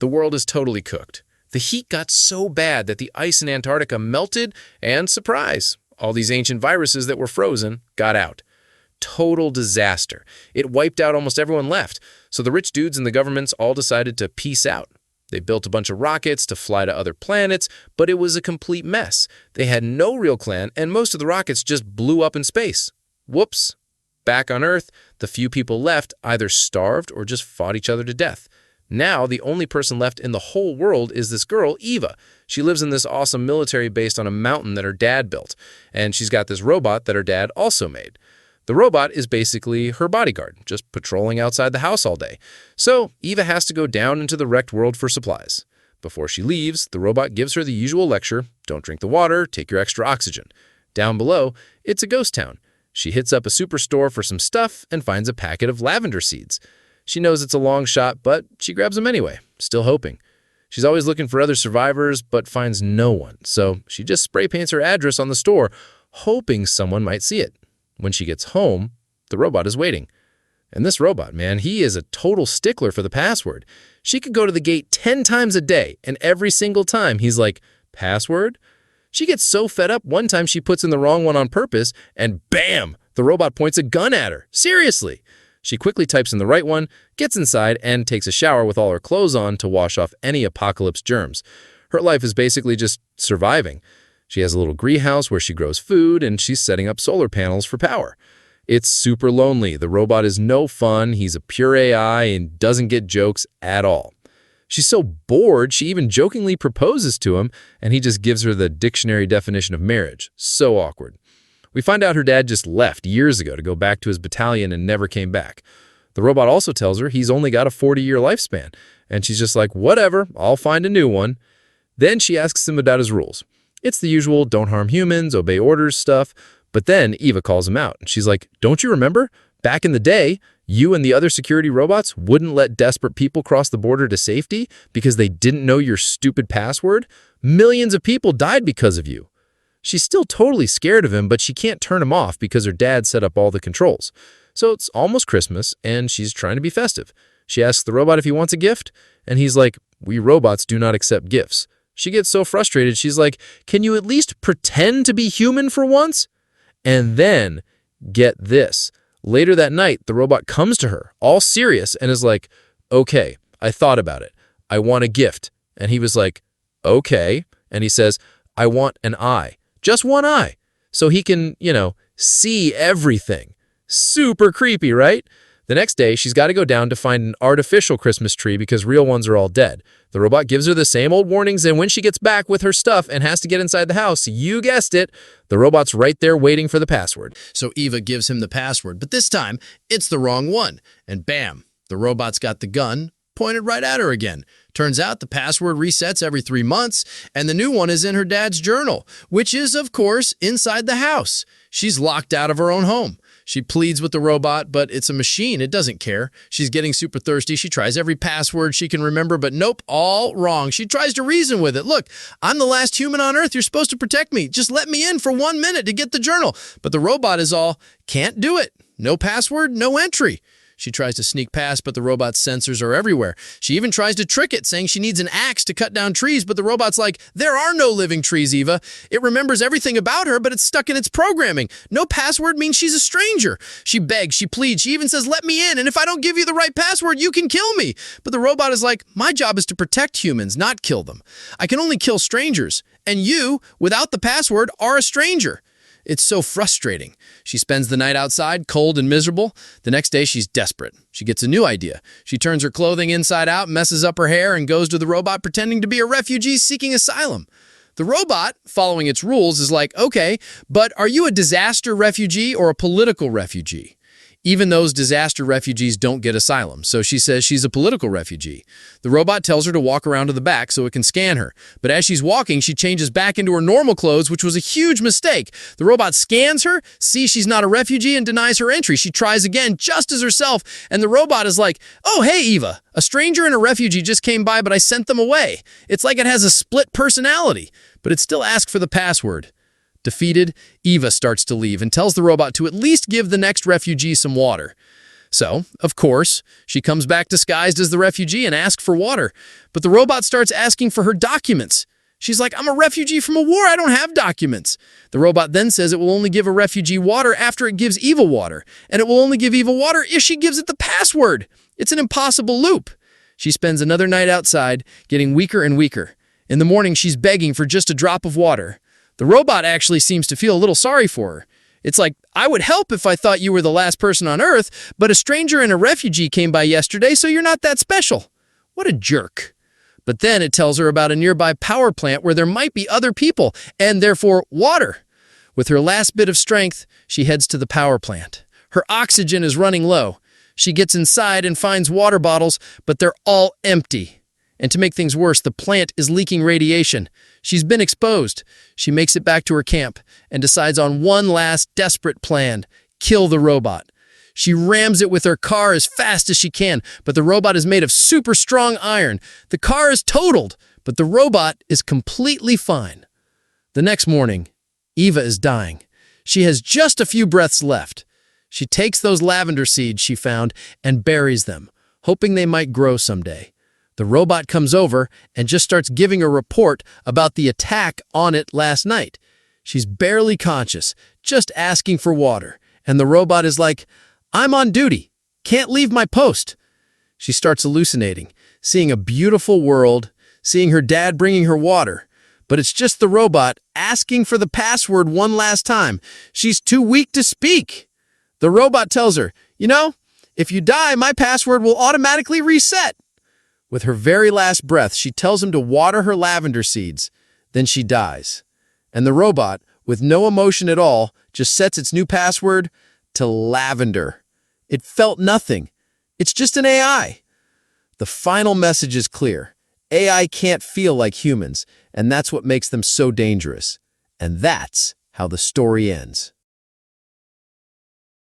the world is totally cooked. The heat got so bad that the ice in Antarctica melted, and surprise, all these ancient viruses that were frozen got out. Total disaster. It wiped out almost everyone left, so the rich dudes and the governments all decided to peace out. They built a bunch of rockets to fly to other planets, but it was a complete mess. They had no real plan, and most of the rockets just blew up in space. Whoops. Back on Earth, the few people left either starved or just fought each other to death. Now, the only person left in the whole world is this girl, Eva. She lives in this awesome military base on a mountain that her dad built, and she's got this robot that her dad also made. The robot is basically her bodyguard, just patrolling outside the house all day. So, Eva has to go down into the wrecked world for supplies. Before she leaves, the robot gives her the usual lecture: don't drink the water, take your extra oxygen. Down below, it's a ghost town. She hits up a superstore for some stuff and finds a packet of lavender seeds. She knows it's a long shot, but she grabs them anyway, still hoping. She's always looking for other survivors, but finds no one, so she just spray paints her address on the store, hoping someone might see it. When she gets home, the robot is waiting. And this robot, man, he is a total stickler for the password. She could go to the gate 10 times a day, and every single time he's like, "Password?" She gets so fed up one time she puts in the wrong one on purpose, and bam! The robot points a gun at her. Seriously! She quickly types in the right one, gets inside, and takes a shower with all her clothes on to wash off any apocalypse germs. Her life is basically just surviving. She has a little greenhouse where she grows food, and she's setting up solar panels for power. It's super lonely. The robot is no fun. He's a pure AI and doesn't get jokes at all. She's so bored, she even jokingly proposes to him, and he just gives her the dictionary definition of marriage. So awkward. We find out her dad just left years ago to go back to his battalion and never came back. The robot also tells her he's only got a 40-year lifespan, and she's just like, whatever, I'll find a new one. Then she asks him about his rules. It's the usual don't harm humans, obey orders stuff, but then Eva calls him out, and she's like, don't you remember? Back in the day, you and the other security robots wouldn't let desperate people cross the border to safety because they didn't know your stupid password? Millions of people died because of you. She's still totally scared of him, but she can't turn him off because her dad set up all the controls. So it's almost Christmas, and she's trying to be festive. She asks the robot if he wants a gift, and he's like, we robots do not accept gifts. She gets so frustrated, she's like, can you at least pretend to be human for once? And then, get this. Later that night, the robot comes to her, all serious, and is like, okay, I thought about it. I want a gift. And he was like, okay. And he says, I want an eye. Just one eye. So he can, see everything. Super creepy, right? The next day, she's got to go down to find an artificial Christmas tree because real ones are all dead. The robot gives her the same old warnings, and when she gets back with her stuff and has to get inside the house, you guessed it, the robot's right there waiting for the password. So Eva gives him the password, but this time, it's the wrong one. And bam, the robot's got the gun pointed right at her again. Turns out the password resets every 3 months, and the new one is in her dad's journal, which is, of course, inside the house. She's locked out of her own home. She pleads with the robot, but it's a machine. It doesn't care. She's getting super thirsty. She tries every password she can remember, but nope, all wrong. She tries to reason with it. Look, I'm the last human on Earth. You're supposed to protect me. Just let me in for 1 minute to get the journal. But the robot is all, can't do it. No password, no entry. She tries to sneak past, but the robot's sensors are everywhere. She even tries to trick it, saying she needs an axe to cut down trees, but the robot's like, there are no living trees, Eva. It remembers everything about her, but it's stuck in its programming. No password means she's a stranger. She begs, she pleads, she even says, let me in, and if I don't give you the right password, you can kill me. But the robot is like, my job is to protect humans, not kill them. I can only kill strangers, and you, without the password, are a stranger. It's so frustrating. She spends the night outside, cold and miserable. The next day, she's desperate. She gets a new idea. She turns her clothing inside out, messes up her hair, and goes to the robot pretending to be a refugee seeking asylum. The robot, following its rules, is like, okay, but are you a disaster refugee or a political refugee? Even those disaster refugees don't get asylum, so she says she's a political refugee. The robot tells her to walk around to the back so it can scan her, but as she's walking, she changes back into her normal clothes, which was a huge mistake. The robot scans her, sees she's not a refugee, and denies her entry. She tries again, just as herself, and the robot is like, oh, hey, Eva, a stranger and a refugee just came by, but I sent them away. It's like it has a split personality, but it still asks for the password. Defeated, Eva starts to leave and tells the robot to at least give the next refugee some water. So, of course, she comes back disguised as the refugee and asks for water. But the robot starts asking for her documents. She's like, I'm a refugee from a war. I don't have documents. The robot then says it will only give a refugee water after it gives Eva water. And it will only give Eva water if she gives it the password. It's an impossible loop. She spends another night outside, getting weaker and weaker. In the morning, she's begging for just a drop of water. The robot actually seems to feel a little sorry for her. It's like, I would help if I thought you were the last person on Earth, but a stranger and a refugee came by yesterday, so you're not that special. What a jerk. But then it tells her about a nearby power plant where there might be other people, and therefore water. With her last bit of strength, she heads to the power plant. Her oxygen is running low. She gets inside and finds water bottles, but they're all empty. And to make things worse, the plant is leaking radiation. She's been exposed. She makes it back to her camp and decides on one last desperate plan: kill the robot. She rams it with her car as fast as she can, but the robot is made of super strong iron. The car is totaled, but the robot is completely fine. The next morning, Eva is dying. She has just a few breaths left. She takes those lavender seeds she found and buries them, hoping they might grow someday. The robot comes over and just starts giving a report about the attack on it last night. She's barely conscious, just asking for water. And the robot is like, I'm on duty. Can't leave my post. She starts hallucinating, seeing a beautiful world, seeing her dad bringing her water. But it's just the robot asking for the password one last time. She's too weak to speak. The robot tells her, if you die, my password will automatically reset. With her very last breath, she tells him to water her lavender seeds. Then she dies. And the robot, with no emotion at all, just sets its new password to lavender. It felt nothing. It's just an AI. The final message is clear. AI can't feel like humans, and that's what makes them so dangerous. And that's how the story ends.